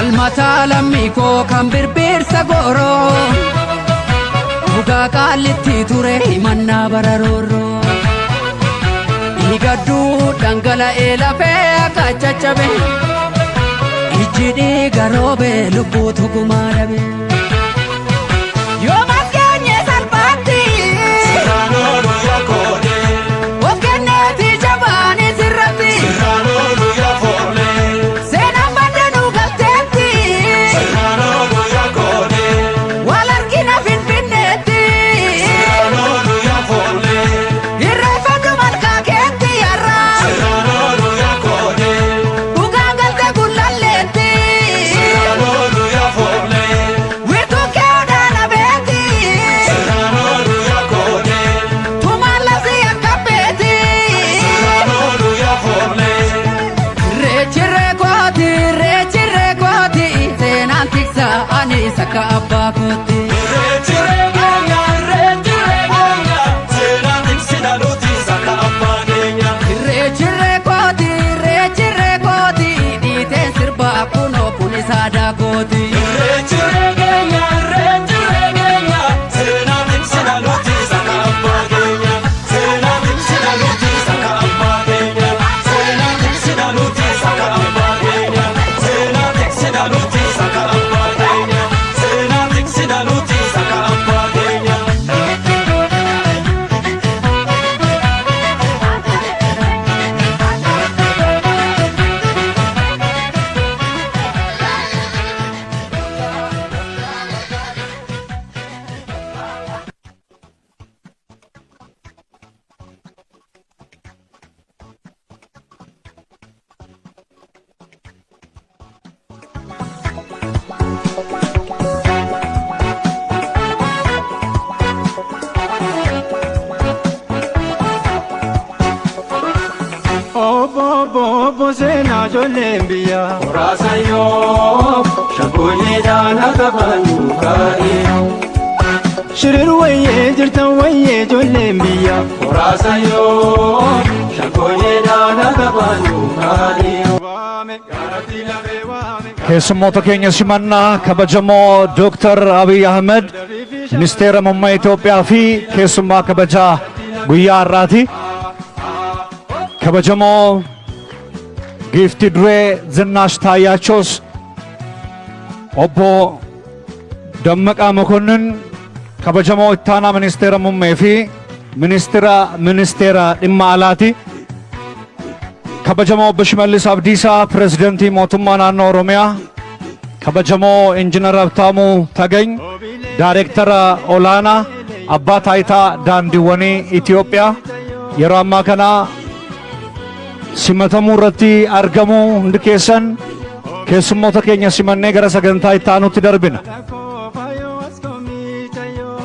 Falmataa lammii koo kan birbirsa gooroo dhugaa qaalitti ture himannaa bararooroo higadduu dhangala'ee lafee akka caccabe ijji dhiiga roobee lubbuutu gumaa dhabe yoo maskeenye salphaatti sirraanoonu yakoone of kenneeti jabaani sirratti sirraanoonu yafoone seenaan baddanuu galteetti sirraanoonu yakoone wal argina finfinneetti sirraanoonu yafoone irreeffadhu malkaa keetti yarraa sirraanoonu yakoone dhugaan galte gullalleetti sirraanoonu yafoone wiirtuu keewdaana beeti sirraanoonu yakoone tumaan lasii akka beeti sirraanoonu yafoone reechirree kooti seenaan tiksa ani sakka abbaa kooti Reechiree keenya seenaan tiksina nuti sakka abbaa keenya. reechirree kooti dhiiteen sirbaa kunoo kun isaa daakooti Reechiree keenya seenaan tiksina nuti sakka abbaa keenya. Seenaan tiksina nuti sakka abbaa keenya. Seenaan tiksina nuti sakka abbaa keenya. Seenaan tiksina nuti sakka abbaa keenya. Seenaan tiksina nuti sakka abbaa keenya. Obo seenaa ijoolleen biyyaa Raasayoo shaggooyeedhaan akka baanu kaa'ee. shiriru wayyee jirtan wayyee ijoolleen biyyaa Raasayoo shaggooyeedhaan akka baanu kaa'ee. waame gaaratti lafee waame keessummoota keenya simannaa kabajamoo Dr. Abiy Ahmed ministeera muummee Itoophiyaa fi keessummaa kabajaa guyyaa har'aati. kabajamoo giifti duree Zinnaash Taayyaachos obbo Dammaqaa Mokonnin kabajamoo ittaanaa ministeera muummee fi ministeera dhimma alaati. kabajamoo obbo Shimallis Abdiisaa pirezidantii mootummaa naannoo Oromiyaa kabajamoo injiinar Habtaamuu Tagany daayireektara olaanaa abbaa taayitaa daandiiwwanii Itoophiyaa yeroo ammaa kana simatamuu irratti argamuu hundi keessan keessummoota keenya simannee gara sagantaa itti aanutti darbina. Faayoo as koomii chayyoo.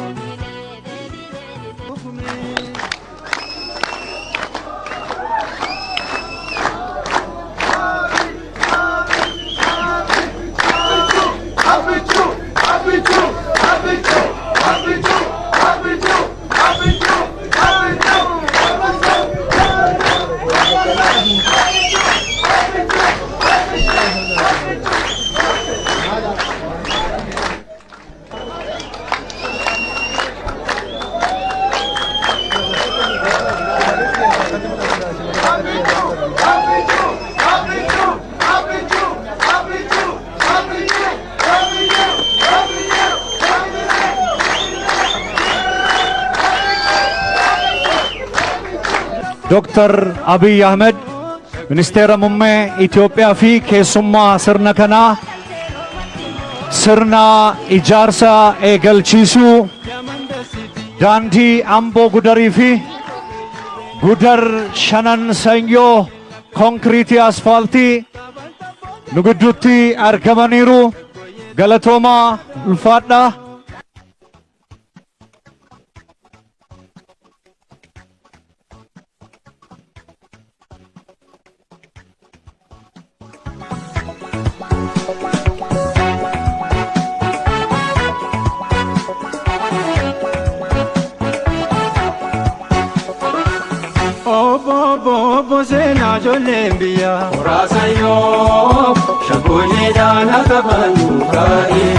Dr. Abiy Ahmed ministeera muummee Itoophiyaa fi keessummaa sirna kanaa sirna ijaarsa eegalchiisuu daandii Amboo Gudarii fi Gudar Shanan Sanyoo konkiriitii asfaaltii nu gidduutti argamaniiru galatoomaa ulfaadhaa. Obo seenaa ijoolleen biyyaa Raasayoo shankoyeedhaan akka baanu kaa'ee.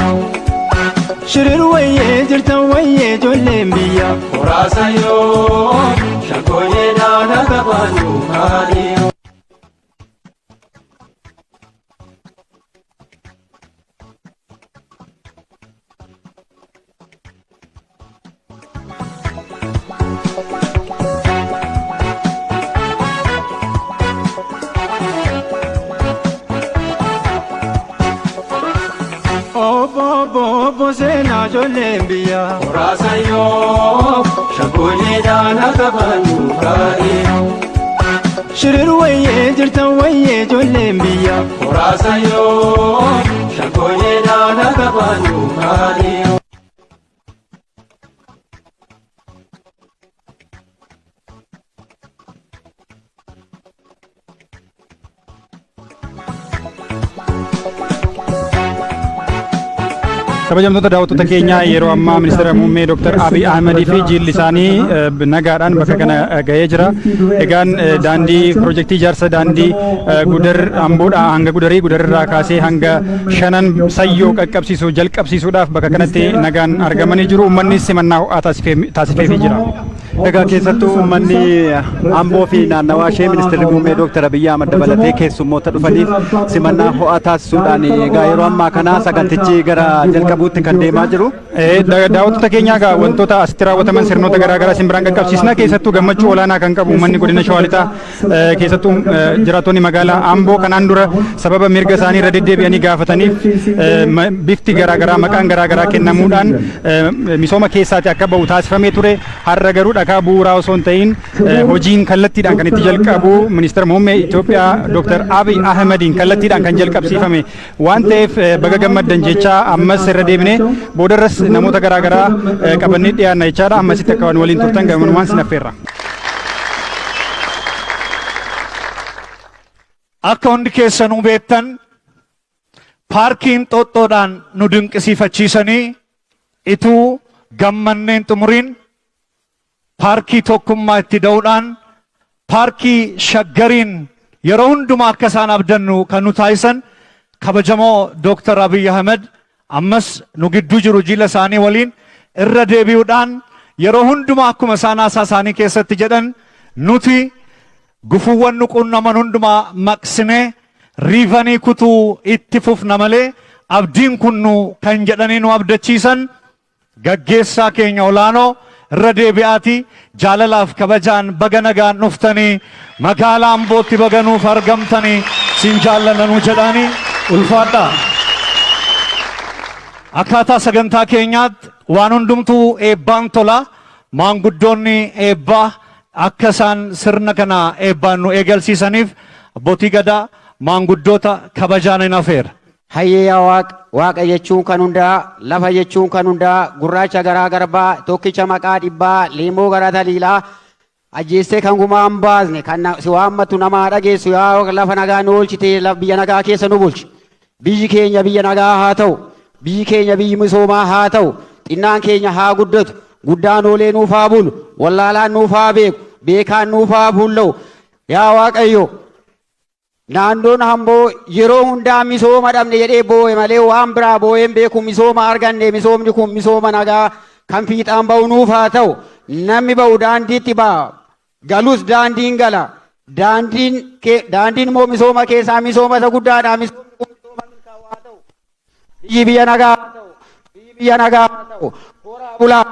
Shirir wayyee jirtan wayyee ijoolleen biyya. Muraasa yoo shankoyeedhaan akka baanu kaa'ee. Obbo seenaa ijoolleen biyya. Muraasa yoo shankoyeedhaan akka baanu kaa'ee. Shirir wayyee jirtan wayyee ijoolleen biyya. Muraasa yoo shankoyeedhaan akka baanu kaa'ee. kabajamtoota daawwattoota keenyaa yeroo ammaa ministeera muummee Dr. Abiy Ahmed fi jilli isaanii nagaadhaan bakka kana ga'ee jira. Egaan daandii piroojeektii ijaarsa daandii gudar amboodhaa hanga gudarii gudarirraa kaasee hanga shanan sayyoo qaqqabsiisuu jalqabsiisuudhaaf bakka kanatti nagaan argamanii jiru. Uummanni simannaa ho'aa taasifeefii jira. Egaa keessattuu uummanni Amboo fi naannawaa ishee ministeerri muummee Dr. Abiy Ahmed dabalatee keessummoota dhufaniif simannaa ho'aa taasisuudhaan egaa yeroo ammaa kana sagantichi gara jalqabuutti kan deemaa jiru. Daawwattoota keenyaa egaa wantoota asitti raawwataman sirnoota garaagaraa isin biraan qaqqabsiisna. Keessattuu gammachuu olaanaa kan qabu uummanni godina Shawaa Lixaa keessattuu jiraattonni magaalaa Amboo kanaan dura sababa mirga isaanii irra deddeebi'anii gaafataniif bifti garaagaraa maqaan garaagaraa kennamuudhaan misooma keessaatti akka bahu taasifamee ture. Har'a garuu dhakaa bu'uuraa osoo hin ta'in hojiin kallattiidhaan kan itti jalqabu ministeera muummee Itoophiyaa Dr. Abiy Ahmediin kallattiidhaan kan jalqabsiifame waan ta'eef baga gammaddan jechaa ammas irra deebinee boodarras namoota garaagaraa qabannee dhiyaanna jechaadha. Ammasitti akka waan waliin turtan gammanumaan sin affeerra. Akka hundi keessanuu beektan paarkiin Xoxxoodhaan nu dinqisiifachiisanii ituu gammanneen xumuriin paarkii tokkummaa itti da'uudhaan paarkii shaggariin yeroo hundumaa akka isaan abdannu kan nu taasisan kabajamoo Dr. Abiy Ahmed ammas nu gidduu jiru jila isaanii waliin irra deebi'uudhaan yeroo hundumaa akkuma isaan haasaa isaanii keessatti jedhan nuti gufuuwwan nu qunnaman hundumaa maqsinee riifanii kutuu itti fufna malee abdiin kun nu kan jedhanii nu abdachiisan gaggeessaa keenya olaanoo irra deebi'aati jaalalaaf kabajaan baga nagaan dhuftanii magaalaa Ambootti baga nuuf argamtanii siin jaallannu jedhanii ulfaadhaa. Akkaataa sagantaa keenyaatti waan hundumtuu eebbaan tola. Maanguddoonni eebbaa akka isaan sirna kana eebbaan nu eegalsiisaniif abbootii gadaa maanguddoota kabajaan hin affeera. Hayyaa waaqa jechuun kan hundaa, lafa jechuun kan hundaa, gurraacha garaa garbaa, tokkicha maqaa dhibbaa, liimoo gara taliilaa, ajjeestee kan gumaa hin baasne, kan si waammatu namaa dhageessu yaa lafa nagaa nu oolchite biyya nagaa keessa nu bulchi. Biyyi keenya biyya nagaa haa ta'u, biyyi keenya biyyi misoomaa haa ta'u, xinnaan keenya haa guddatu, guddaan oolee nuuf haa bulu, wallaalaan nuuf haa beeku, beekaan nuuf haa bulla'u. Yaa Waaqayyo, naannoon Amboo yeroo hundaa misooma dhabne jedhee boo'e malee waan biraa boo'een beeku misooma arganne. Misoomni kun misooma nagaa kan fiixaan ba'u nuuf haa ta'u. Namni ba'u daandiitti ba'a, galus daandiin gala. Daandiin immoo misooma keessaa misooma isa guddaadha. Misooma haa ta'u, biyyi biyya nagaa haa ta'u, biyyi biyya nagaa haa ta'u. Horaa bulaa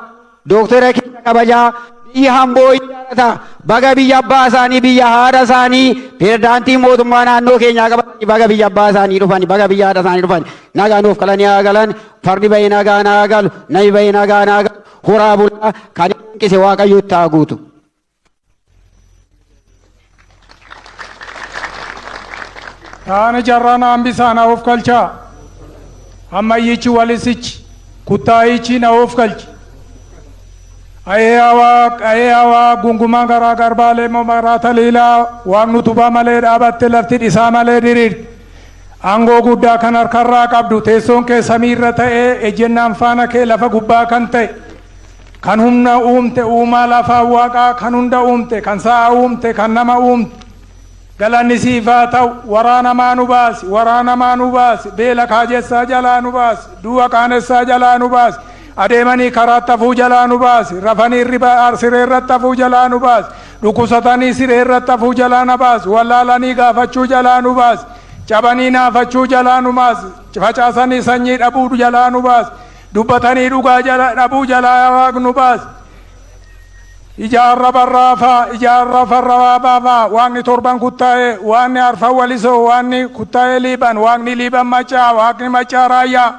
Dooktara keenya kabajaa biyya Amboo ijaarata. Baga biyya abbaa isaanii biyya haadha isaanii pirezidaantii mootummaa naannoo keenyaa qabatanii baga biyya abbaa isaanii dhufani, baga biyya haadha isaanii dhufani. Nagaa nuuf qalanii haa galan, fardi bahee nagaa naa galu, namni bahee nagaa naa galu. Horaa bulaa kan hanqise Waaqayyotti haa guutu. Taane jarrana hambisaan haa of galchaa. Ammayyichi walisichi kuttaayichi na of galchi. Ayeeyaa gungumaa garaa garbaalee maraa taliilaa waan nutubaa malee dhaabatte lafti dhisaa malee diriirti. Aangoo guddaa kan harkarraa qabdu teessoon kee samiirra ta'ee ejjennaan faana kee lafa gubbaa kan ta'e kan humna uumte uumaa lafaa waaqaa kan hunda uumte kan sa'a uumte kan nama uumte galanni siifaa ta'u waraana maanu baasi waraana maanu baasi beela kaajessaa jalaa nu baasi du'a qaanessaa jalaa nu baasi adeemanii karaatti hafuu jalaa nu baasi rafanii sireerratti hafuu jalaa nu baasi dhukkubsatanii sireerratti hafuu jalaa nu baasi wallaalanii gaafachuu jalaa nu baasi cabanii naafachuu jalaa nu baasi facaasanii sanyii dhabuu jalaa nu baasi dubbatanii dhugaa dhabuu jalaa waaq nu baasi ijaarra barraafaa ijaarra farrabaafaa waaqni torban kuttaa'e waaqni arfan walisoo waaqni kuttaa'e liiban waaqni liiban macaa waaqni macaa raayyaa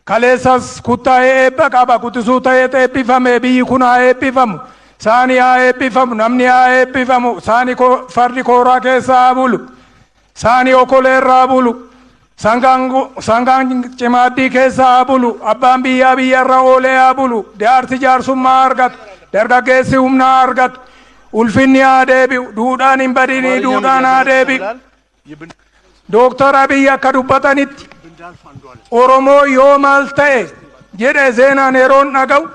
kaleessas kuttaa'e eebba qaba kutisuu ta'ee eebbifame biyyi kun haa eebbifamu saani haa eebbifamu namni haa eebbifamu saani fardi kooraa keessa haa bulu saani okoleerraa bulu sangaan cimaaddii keessa haa bulu abbaan biyyaa biyyarra oolee haa bulu jaarsi jaarsummaa argatu dargaggeessi humna argatu ulfinni haa deebi'u duudhaan hin badinii duudhaan haa deebi'u Dooktar Abiy akka dubbatanitti Oromoo yoo maal ta'e jedhe seenaan yeroon dhaga'u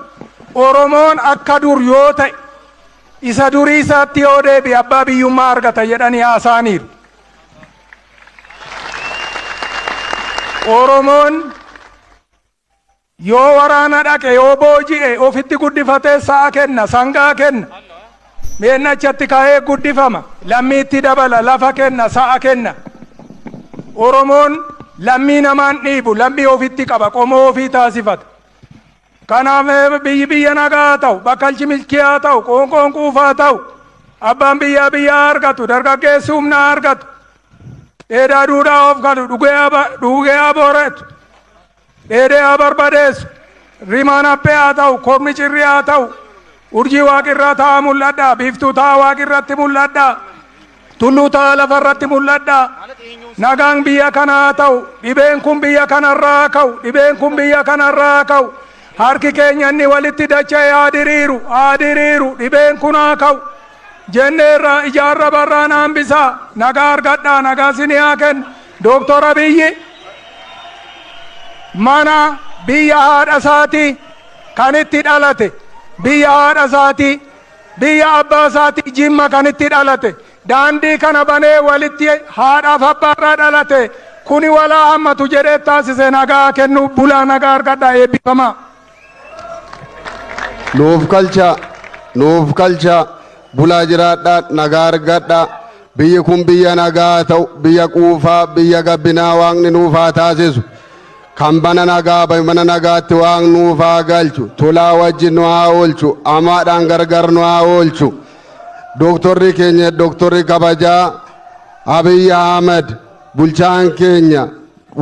Oromoon akka dur yoo ta'e isa durii isaatti yoo deebi'e abbaa biyyummaa argata jedhanii haasa'aniiru. Oromoon yoo waraana dhaqe yoo booji'e ofitti guddifatee sa'a kenna sangaa kenna meennachatti ka'ee guddifama lammiitti dabala lafa kenna sa'a kenna Oromoon lammii namaan dhiibu lammii ofitti qaba qomoo ofii taasifata kanaaf biyya nagaa ta'u bakkalchi milkiyaa ta'u qoonqoon quufaa ta'u abbaan biyyaa argatu dargaggeessi humna argatu dheedaa duudhaa of galu dhugee abooretu dheedee haa barbadeessu rimaan haphee haa ta'u kormi cirrii haa ta'u urjii waaqirraa ta'a mul'adhaa biiftuu ta'a waaqirratti mul'adhaa tulluu ta'a lafarratti mul'adhaa nagaan biyya kanaa ta'u dhibeen kun biyya kanarraa ka'u dhibeen kun biyya kanarraa ka'u harki keenya inni walitti dacha'e haa diriiru dhibeen kun haa ka'u jenneerra ijaarra barraan hambisaa nagaa argadhaa nagaa sinii haa kennu Dooktor Abiyyi mana biyya haadha isaatii kan itti dhalate biyya haadha isaatii biyya abbaa isaatii Jimma kan itti dhalate daandii kana banee walitti haadhaaf abbaarraa dhalate kuni walaa hammatu jedhee taasise nagaa kennu bulaa nagaa argadhaa eebbifamaa. Nuuf kalcha bulaa jiraadhaa nagaa argadhaa biyyi kun biyya nagaa ta'u biyya quufaa biyya gabbinaa waaqni nuuf haa taasisu. Kan bana nagaa bahe mana nagaatti waaqni nuuf haa galchu tolaa wajjin nu haa oolchu amaadhaan gargar nu haa oolchu dooktorri keenya dooktorri kabajaa Abiy Ahmed bulchaan keenya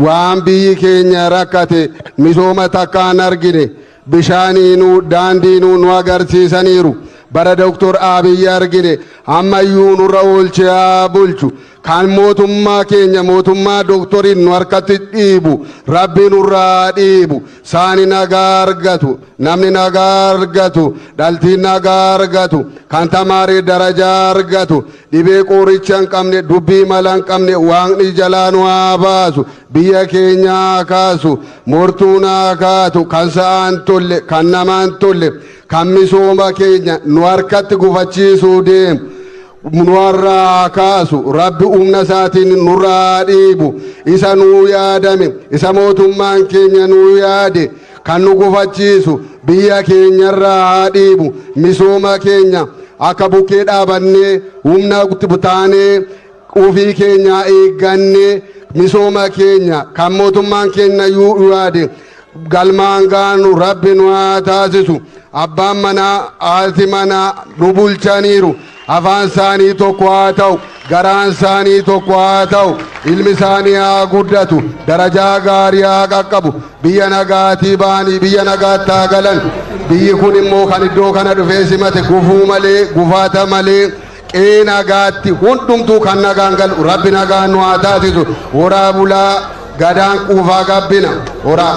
waan biyyi keenya rakkate misooma takkaan argine bishaaniinuu daandiinuu nu agarsiisaniiru bara Dooktor Abiy argine ammayyuu nurra oolchee haa bulchu kan mootummaa keenya mootummaa dooktoriin nu harkatti dhiibu rabbi nurraa dhiibu saani nagaa argatu namni nagaa argatu dhaltiin nagaa argatu kan tamaarii darajaa argatu dhibee qoricha hin qabne dubbii mala hin qabne waaqni jalaa nu haa baasu biyya keenya haa kaasu mortuun haa kaatu kan sa'aan tolle kan namaan tolle kan misooma keenya nu harkatti gufachiisuu deemu nurraa kaasu rabbi humna isaatiin nurraa dhiibu isa nuu yaadame isa mootummaan keenya nuu yaade kan nu gufachiisu biyya keenyarraa haa dhiibu misooma keenya akka bukkee dhaabannee humna butaanee ofii keenya eeggannee misooma keenya kan mootummaan keenya yaade galmaan gaanu rabbi nu haa taasisu abbaan manaa haati manaa nu bulchaniiru afaan isaanii tokko haa ta'u garaan isaanii tokko haa ta'u ilmi isaanii haa guddatu darajaa gaarii haa qaqqabu biyya nagaatii ba'anii biyya nagaatti haa galan biyyi kun immoo kan iddoo kana dhufee simate gufuu malee gufaata malee qee nagaatti hundumtuu kan nagaan galu rabbi nagaan nu haa taasisu horaa bulaa gadaan quufaa gabbina horaa.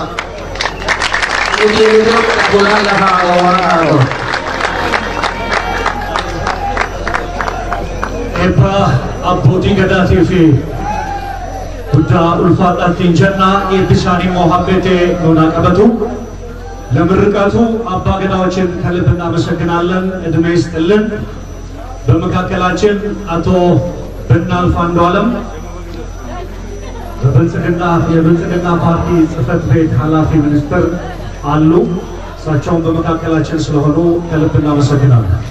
Eebba abbootii gadaatii fi guddaa ulfaadhaatiin jennaa eebbi isaanii immoo habbeetee nuunaa qabatu ለምርቃቱ አባ ገዳዎችን ከልብ እናመሰግናለን። እድሜ ይስጥልን። በመካከላችን አቶ ብናልፍ አንዱዓለም የብልጽግና ፓርቲ ጽህፈት ቤት ኃላፊ ሚኒስትር አሉ። እሳቸውን በመካከላችን ስለሆኑ ከልብ እናመሰግናለን።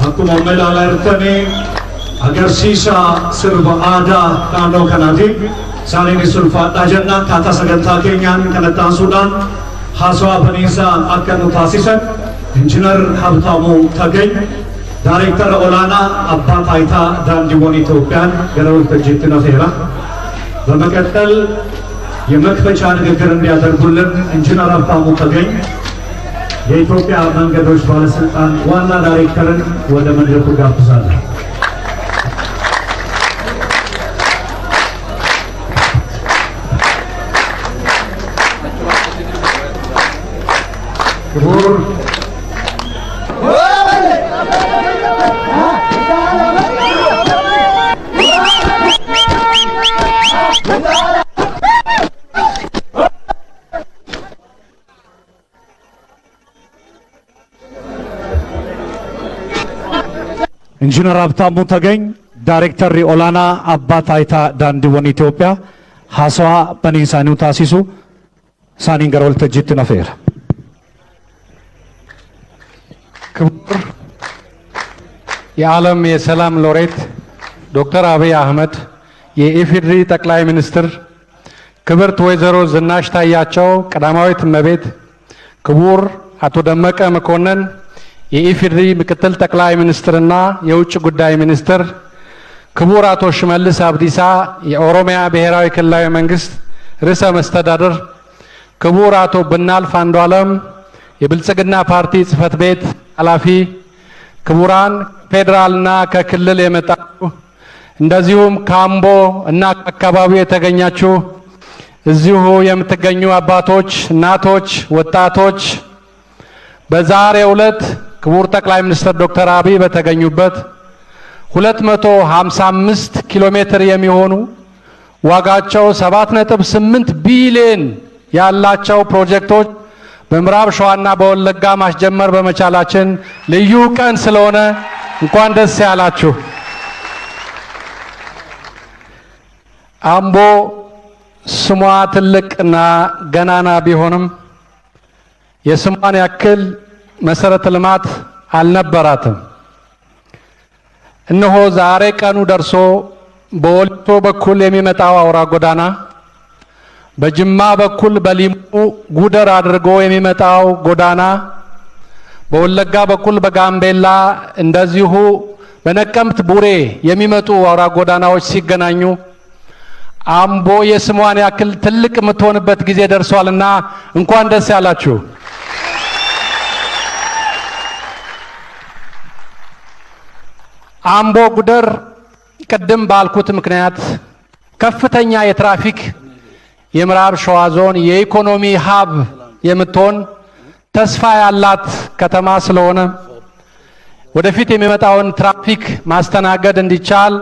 akkuma ilaalaa jirtanii agarsiisa sirba aadaa naannoo kanaati. Isaaniinis ulfaadhaa jennaan akkaataa sagantaa keenyaan kanatti aansuudhaan haasawaa baniinsaa akka nu taasisan Injiinar Habtaamuu Tagany Daayireektara olaanaa abbaa taayitaa daandiiwwan ኢትዮጵያን gara waltajjiitti nafeera. በመቀጠል የመክፈቻ ንግግር እንዲያደርጉልን ኢንጂነር ሀብታሙ ተገኝ የኢትዮጵያ መንገዶች ባለስልጣን ዋና ዳይሬክተርን ወደ መድረኩ ጋብዛለሁ። ክቡር ኢንጂነር ሀብታሙ ተገኝ ዳይሬክተር ኦላና አባ ታይታ ዳንዲወን ኢትዮጵያ ሀሰዋ በኒሳኒው ታሲሱ ሳኒን ገረ ወልተጂት ነፌር ክቡር የዓለም የሰላም ሎሬት ዶክተር አብይ አህመድ፣ የኢፌዴሪ ጠቅላይ ሚኒስትር ክብርት ወይዘሮ ዝናሽ ታያቸው ቀዳማዊት እመቤት፣ ክቡር አቶ ደመቀ መኮንን የኢፌዴሪ ምክትል ጠቅላይ ሚኒስትርና የውጭ ጉዳይ ሚኒስትር፣ ክቡር አቶ ሽመልስ አብዲሳ የኦሮሚያ ብሔራዊ ክልላዊ መንግስት ርዕሰ መስተዳድር፣ ክቡር አቶ ብናልፍ አንዱዓለም የብልጽግና ፓርቲ ጽህፈት ቤት ኃላፊ፣ ክቡራን ፌዴራልና ከክልል የመጣችሁ እንደዚሁም ካምቦ እና አካባቢው የተገኛችሁ እዚሁ የምትገኙ አባቶች፣ እናቶች፣ ወጣቶች በዛሬው ዕለት ክቡር ጠቅላይ ሚኒስትር ዶክተር አብይ በተገኙበት 255 ኪሎ ሜትር የሚሆኑ ዋጋቸው 7.8 ቢሊዮን ያላቸው ፕሮጀክቶች በምዕራብ ሸዋና በወለጋ ማስጀመር በመቻላችን ልዩ ቀን ስለሆነ እንኳን ደስ ያላችሁ። አምቦ ስሟ ትልቅና ገናና ቢሆንም የስሟን ያክል መሰረተ ልማት አልነበራትም። እነሆ ዛሬ ቀኑ ደርሶ በወሊሶ በኩል የሚመጣው አውራ ጎዳና፣ በጅማ በኩል በሊሙ ጉደር አድርጎ የሚመጣው ጎዳና፣ በወለጋ በኩል በጋምቤላ እንደዚሁ በነቀምት ቡሬ የሚመጡ አውራ ጎዳናዎች ሲገናኙ አምቦ የስሟን ያክል ትልቅ የምትሆንበት ጊዜ ደርሷልና እንኳን ደስ ያላችሁ። አምቦ ጉደር ቅድም ባልኩት ምክንያት ከፍተኛ የትራፊክ የምዕራብ ሸዋ ዞን የኢኮኖሚ ሀብ የምትሆን ተስፋ ያላት ከተማ ስለሆነ ወደፊት የሚመጣውን ትራፊክ ማስተናገድ እንዲቻል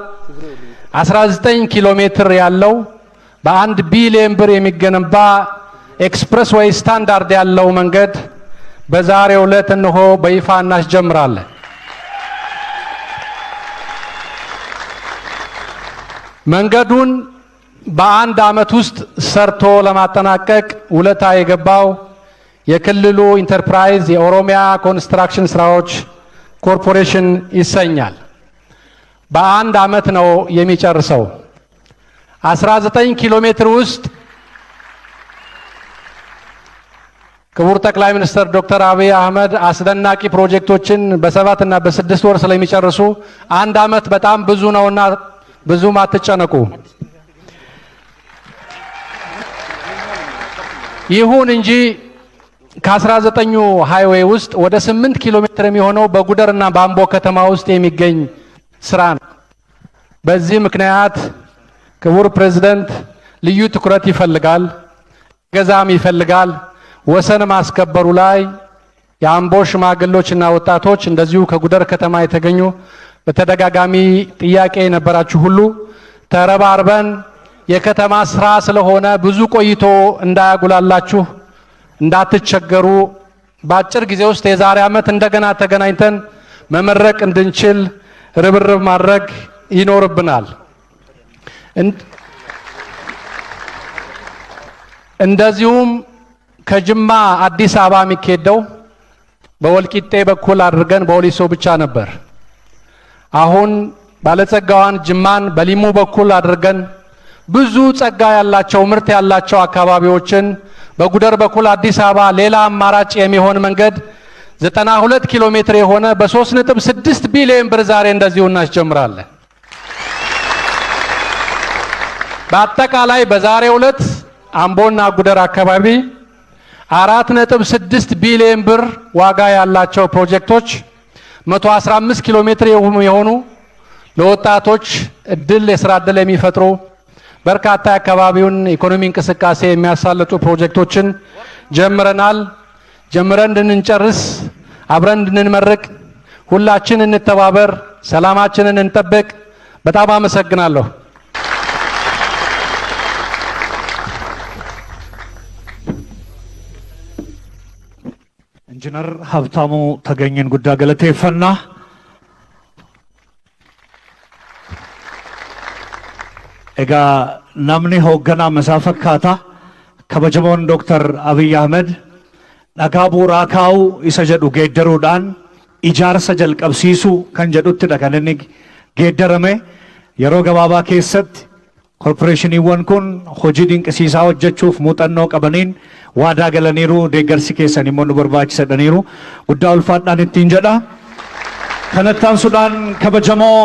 19 ኪሎ ሜትር ያለው በ1 ቢሊዮን ብር የሚገነባ ኤክስፕረስ ወይ ስታንዳርድ ያለው መንገድ በዛሬው ዕለት እነሆ በይፋ እናስጀምራለን። መንገዱን በአንድ ዓመት ውስጥ ሰርቶ ለማጠናቀቅ ውለታ የገባው የክልሉ ኢንተርፕራይዝ የኦሮሚያ ኮንስትራክሽን ስራዎች ኮርፖሬሽን ይሰኛል። በአንድ ዓመት ነው የሚጨርሰው። 19 ኪሎ ሜትር ውስጥ ክቡር ጠቅላይ ሚኒስትር ዶክተር አብይ አህመድ አስደናቂ ፕሮጀክቶችን በ7 እና በ6 ወር ስለሚጨርሱ አንድ ዓመት በጣም ብዙ ነውና ብዙም አትጨነቁ። ይሁን እንጂ ከ19ኙ ሃይዌይ ውስጥ ወደ 8 ኪሎ ሜትር የሚሆነው በጉደርና በአምቦ ከተማ ውስጥ የሚገኝ ስራ ነው። በዚህ ምክንያት ክቡር ፕሬዝዳንት ልዩ ትኩረት ይፈልጋል፣ ገዛም ይፈልጋል። ወሰን ማስከበሩ ላይ የአምቦ ሽማግሌዎችና ወጣቶች እንደዚሁ ከጉደር ከተማ የተገኙ በተደጋጋሚ ጥያቄ የነበራችሁ ሁሉ ተረባርበን የከተማ ስራ ስለሆነ ብዙ ቆይቶ እንዳያጉላላችሁ እንዳትቸገሩ በአጭር ጊዜ ውስጥ የዛሬ ዓመት እንደገና ተገናኝተን መመረቅ እንድንችል ርብርብ ማድረግ ይኖርብናል። እንደዚሁም ከጅማ አዲስ አበባ የሚኬደው በወልቂጤ በኩል አድርገን በወሊሶ ብቻ ነበር። አሁን ባለጸጋዋን ጅማን በሊሙ በኩል አድርገን ብዙ ጸጋ ያላቸው ምርት ያላቸው አካባቢዎችን በጉደር በኩል አዲስ አበባ ሌላ አማራጭ የሚሆን መንገድ 92 ኪሎ ሜትር የሆነ በ3.6 ቢሊዮን ብር ዛሬ እንደዚሁ እናስጀምራለን። በአጠቃላይ በዛሬው ዕለት አምቦና ጉደር አካባቢ 4.6 ቢሊዮን ብር ዋጋ ያላቸው ፕሮጀክቶች 115 ኪሎ ሜትር የሆኑ ለወጣቶች እድል የስራ እድል የሚፈጥሩ በርካታ የአካባቢውን ኢኮኖሚ እንቅስቃሴ የሚያሳልጡ ፕሮጀክቶችን ጀምረናል። ጀምረን እንድንጨርስ አብረን እንድንመርቅ ሁላችን እንተባበር፣ ሰላማችንን እንጠብቅ። በጣም አመሰግናለሁ። ኢንጂነር ሀብታሙ ተገኝን ጉዳ ገለቴፈና ኤጋ ናምኒ ሆገና መሳፈካታ ከበጀሞን ዶክተር አብይ አህመድ dhagaa bu'uuraa kaa'uu isa jedhu geeddaruudhaan ijaarsa jalqabsiisuu kan jedhuttidha kan inni geeddarame. Yeroo gabaabaa keessatti korporeeshiniiwwan kun hojii dinqisiisaa hojjechuuf muuxannoo qabaniin waadaa galaniiru, deeggarsi keessan immoo nu barbaachisadhaniiru. Guddaa ulfaadhaan ittiin jedha. Kanatti aansuudhaan kabajamoo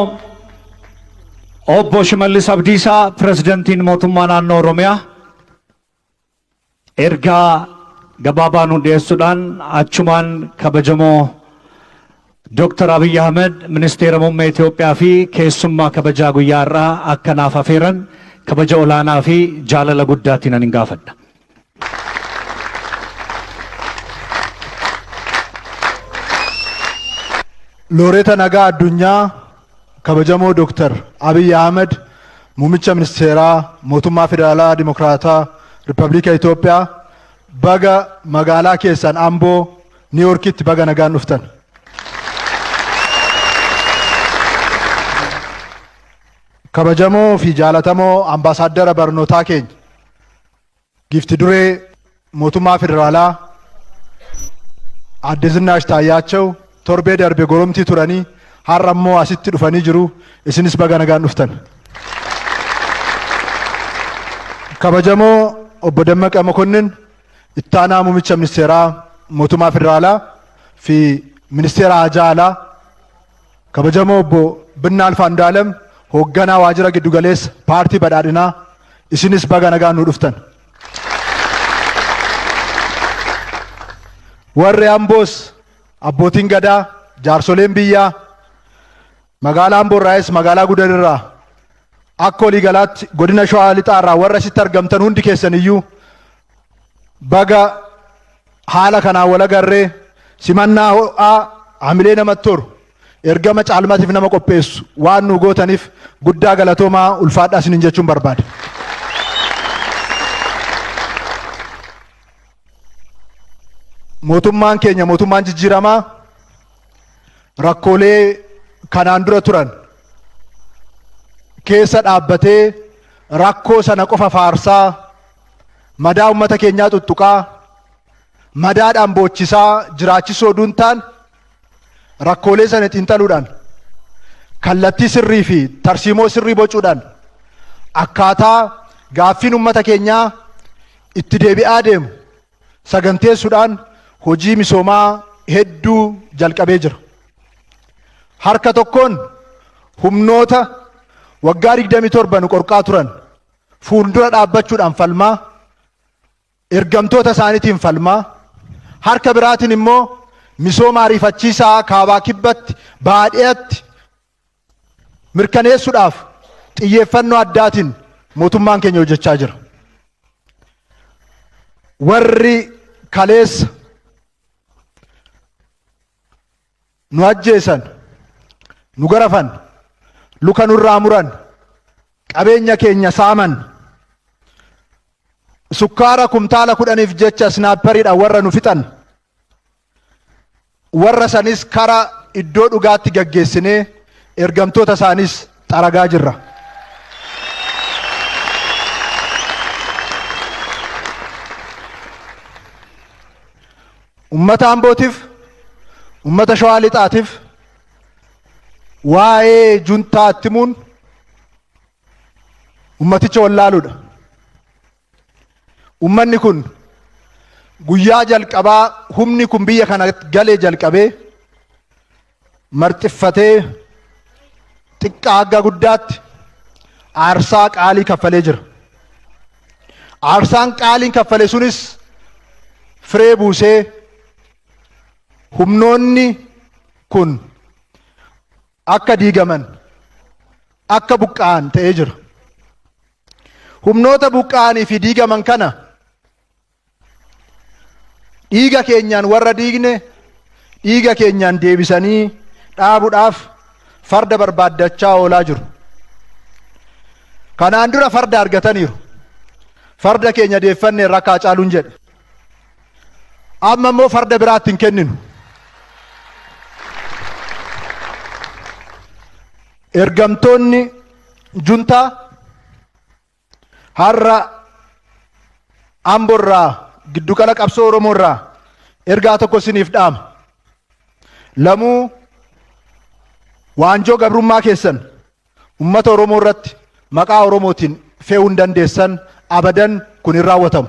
obbo Shimallis Abdiisaa pirezidantiin mootummaa naannoo Oromiyaa ergaa gabaabaan hundeessuudhaan achumaan kabajamoo Dr. Abiy Ahmed ministeera muummee Itoophiyaa fi keessummaa kabajaa guyyaa irraa akka naaf afeeran kabaja olaanaa fi jaalala guddaatiin ani gaafadha. Looreeta nagaa addunyaa kabajamoo Dr. Abiy Ahmed muummicha ministeeraa mootummaa federaalaa dimokiraataa Riippaabilika Itoophiyaa baga magaalaa keessan Amboo Niiworkitti baga nagaan dhuftan. Kabajamoo fi jaalatamoo ambaasaaddara barnootaa keenya gifti duree mootummaa federaalaa Aadde Zinaash Taayyaachoo torbee darbe goromtii turanii har'a immoo asitti dhufanii jiru. Isinis baga nagaan dhuftan. Kabajamoo obbo Dammaqa Mokonnin ittaanaa muummicha ministeeraa mootummaa federaalaa fi ministeera haajaa alaa kabajamoo obbo Binnaal Fandaalem hoogganaa waajjira giddugaleessa paartii badhaadhinaa isinis baga nagaan nu dhuftan. Warri Amboos abbootiin gadaa jaarsoleen biyyaa magaalaa Amboorraayis magaalaa Gudarirraa akka waliigalaatti godina Shawaa Lixaarraa warra asitti argamtan hundi keessan iyyuu baga haala kanaan wal agarree simannaa ho'aa hamilee namatti toru ergama caalmaatiif nama qopheessu waan nu gootaniif guddaa galatoomaa ulfaadhaa isiniin jechuun barbaada. Mootummaan keenya mootummaan jijjiiramaa rakkoolee kanaan dura turan keessa dhaabbatee rakkoo sana qofa faarsaa madaa ummata keenyaa tuttuqaa madaadhaan boochisaa jiraachisoo duuntaan rakkoolee sana xiinxaluudhaan kallattii sirrii fi tarsiimoo sirrii bocuudhaan akkaataa gaaffiin ummata keenyaa itti deebi'aa deemu saganteessuudhaan hojii misoomaa hedduu jalqabee jira. Harka tokkoon humnoota waggaa 27 nu qorqaa turan fuuldura dhaabbachuudhaan falmaa ergamtoota isaaniitiin falmaa harka biraatiin immoo misooma ariifachiisaa kaabaa kibbatti baadiyyaatti mirkaneessuudhaaf xiyyeeffannoo addaatiin mootummaan keenya hojjechaa jira. Warri kaleessa nu ajjeesan nu garafan luka nurraa muran qabeenya keenya saaman sukkaara kumtaala 10 jecha snaaperiidhaan warra nu fixan warra sanis kara iddoo dhugaatti gaggeessinee ergamtoota isaanis xaragaa jirra. Ummata Ambootiif, ummata Shawaa Lixaatiif waa'ee juntaa himuun ummaticha wallaaluudha. Ummanni kun guyyaa jalqabaa humni kun biyya kana galee jalqabee marxiffatee xiqqaa hagga guddaatti aarsaa qaalii kaffalee jira. Aarsaan qaaliin kaffale sunis firee buusee humnoonni kun akka diigaman akka buqqa'an ta'ee jira. Humnoota buqqa'anii fi diigaman kana dhiiga keenyaan warra diigne dhiiga keenyaan deebisanii dhaabuudhaaf farda barbaaddachaa oolaa jiru. Kanaan dura farda argataniiru. Farda keenya deeffanne rakkaa caaluun jedhe. Amma immoo farda biraatti hin kenninu. Ergamtoonni juntaa har'a Amboorraa giddugala qabsoo Oromoorraa ergaa tokko isiniif dhaama. Lamuu waanjoo gabrummaa keessan ummata Oromoo irratti maqaa Oromootiin fe'uu hin dandeessan abadan kun hin raawwatamu.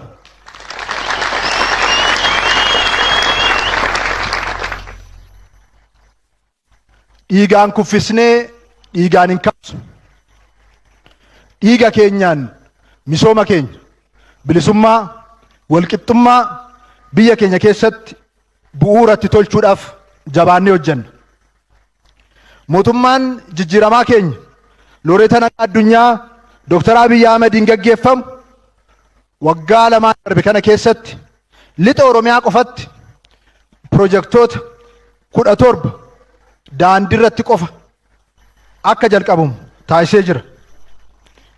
Dhiigaan kuffisnee dhiigaan hin kaabsu. Dhiiga keenyaan misooma keenya bilisummaa walqixxummaa biyya keenya keessatti bu'uuratti tolchuudhaaf jabaannee hojjenna. Mootummaan jijjiiramaa keenya looreetan addunyaa Dr. Abiy Ahmediin gaggeeffamu waggaa lamaan darbe kana keessatti lixa Oromiyaa qofatti pirojektoota 17 daandii irratti qofa akka jalqabamu taasisee jira.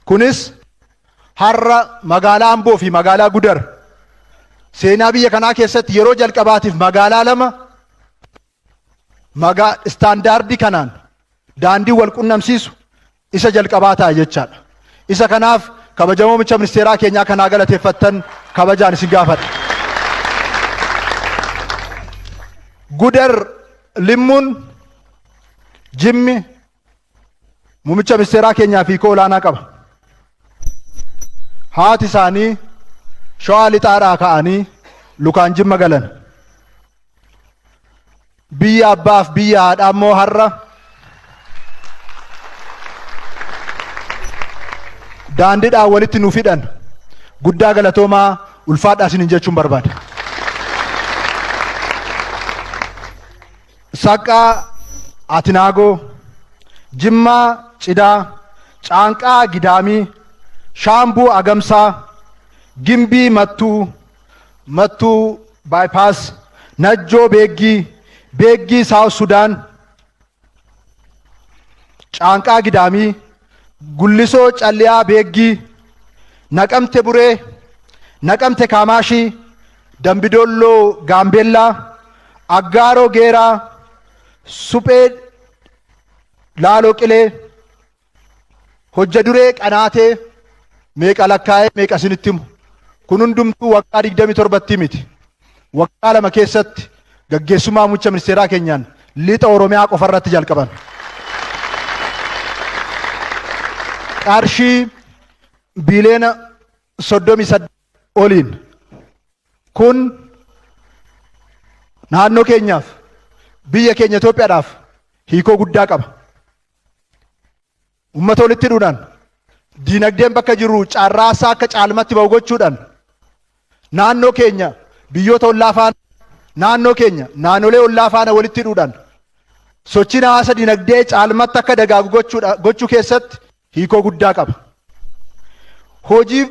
Kunis har'a magaalaa Amboo fi magaalaa Gudar seenaa biyya kanaa keessatti yeroo jalqabaatiif magaalaa lama istaandaardii kanaan daandii wal qunnamsiisu isa jalqabaa ta'a jechaadha. Isa kanaaf kabajamoo muummicha ministeeraa keenyaa kanaa galateeffattan kabajaan isin gaafadha. Gudar Limmuun Jimmi muummicha ministeeraa keenyaa fi olaanaa qaba. Haati isaanii Shawaa Lixaadhaa ka'anii lukaan Jimma galan. Biyya abbaaf biyya haadhaa immoo har'a daandiidhaan walitti nu fidhan guddaa galatoomaa ulfaadhaa isiniin jechuun barbaada. Saqqaa Atinaagoo, Jimmaa Cidaa, Caanqaa Gidaamii, Shaambuu Agamsaa, Gimbii Mattuu Bypass, Najjoo Beeggii South Sudan, Caanqaa Gidaamii, Gullisoo Calliyaa Beeggii, Naqamte Buree, Naqamte Kaamaashii, Dambidolloo Gaambeellaa, Aggaaroo Geeraa, Suphee Laaloo Qilee, Hojja Duree Qanaatee meeqa lakkaa'ee meeqa isinitti himu. Kun hundumtuu waggaa 27 miti. Waggaa lama keessatti gaggeessummaa muummicha ministeeraa keenyaan lixa Oromiyaa qofa irratti jalqaban. Qarshii biiliyoona 38 oliin kun naannoo keenyaaf biyya keenya Itoophiyaadhaaf hiikoo guddaa qaba. Uummata walitti hidhuudhaan diinagdeen bakka jiru carraasaa akka caalmatti ba'u gochuudhaan naannoo keenya biyyoota ollaa faana naannolee ollaa faana walitti hidhuudhaan sochiin hawaasa diinagdee caalmatti akka dagaagu gochuu keessatti hiikoo guddaa qaba. Hojii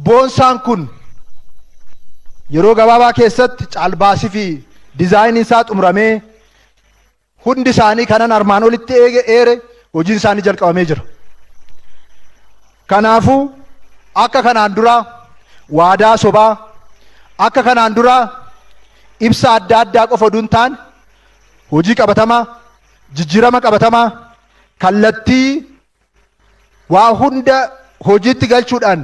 boonsaan kun yeroo gabaabaa keessatti caalbaasii fi diizaayiniin isaa xumuramee hundi isaanii kanan armaan olitti eere hojiin isaanii jalqabamee jira. Kanaafuu akka kanaan dura waadaa sobaa akka kanaan dura ibsa adda addaa qofa osoo hin taane hojii qabatamaa jijjiirama qabatamaa kallattii waa hunda hojiitti galchuudhaan